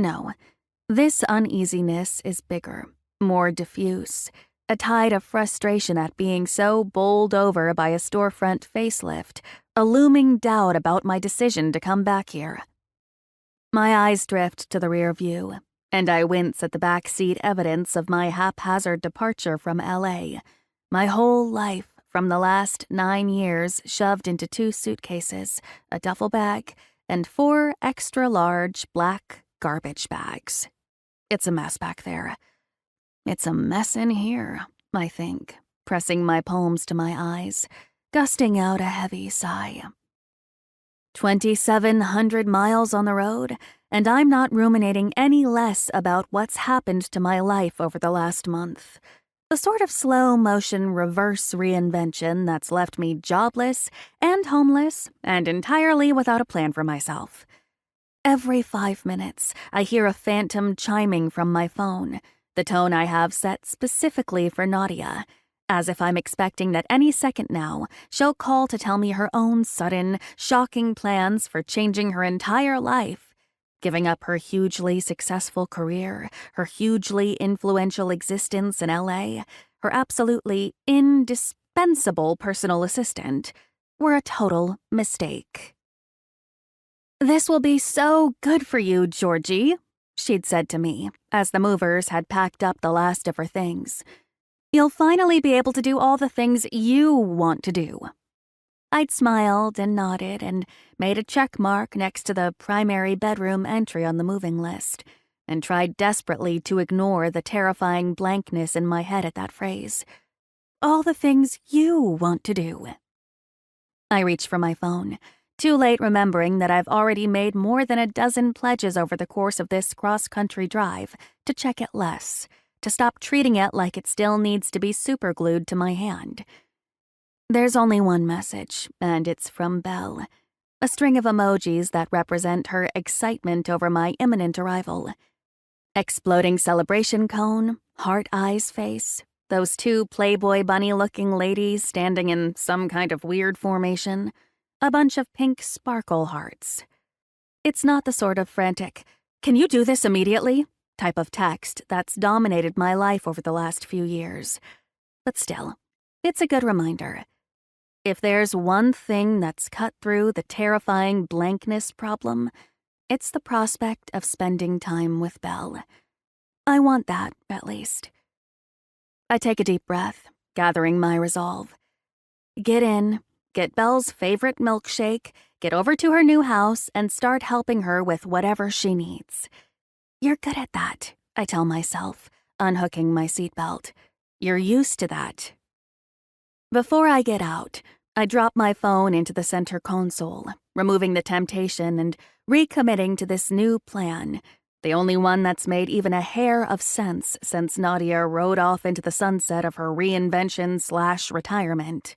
No, this uneasiness is bigger, more diffuse, a tide of frustration at being so bowled over by a storefront facelift, a looming doubt about my decision to come back here. My eyes drift to the rear view, and I wince at the backseat evidence of my haphazard departure from LA, my whole life from the last 9 years shoved into 2 suitcases, a duffel bag, and 4 extra-large black garbage bags. It's a mess back there. It's a mess in here, I think, pressing my palms to my eyes, gusting out a heavy sigh. 2,700 miles on the road, and I'm not ruminating any less about what's happened to my life over the last month. The sort of slow-motion reverse reinvention that's left me jobless and homeless and entirely without a plan for myself. Every 5 minutes, I hear a phantom chiming from my phone, the tone I have set specifically for Nadia, as if I'm expecting that any second now she'll call to tell me her own sudden, shocking plans for changing her entire life, giving up her hugely successful career, her hugely influential existence in LA, her absolutely indispensable personal assistant, were a total mistake. "This will be so good for you, Georgie," she'd said to me, as the movers had packed up the last of her things. "You'll finally be able to do all the things you want to do." I'd smiled and nodded and made a check mark next to the primary bedroom entry on the moving list, and tried desperately to ignore the terrifying blankness in my head at that phrase. All the things you want to do. I reached for my phone, too late remembering that I've already made more than a dozen pledges over the course of this cross-country drive to check it less, to stop treating it like it still needs to be superglued to my hand. There's only one message, and it's from Belle, a string of emojis that represent her excitement over my imminent arrival. Exploding celebration cone, heart eyes face, those 2 Playboy bunny-looking ladies standing in some kind of weird formation, a bunch of pink sparkle hearts. It's not the sort of frantic, "Can you do this immediately?" type of text that's dominated my life over the last few years. But still, it's a good reminder. If there's one thing that's cut through the terrifying blankness problem, it's the prospect of spending time with Belle. I want that, at least. I take a deep breath, gathering my resolve. Get in, get Belle's favorite milkshake, get over to her new house, and start helping her with whatever she needs. You're good at that, I tell myself, unhooking my seatbelt. You're used to that. Before I get out, I drop my phone into the center console, removing the temptation and recommitting to this new plan, the only one that's made even a hair of sense since Nadia rode off into the sunset of her reinvention/retirement.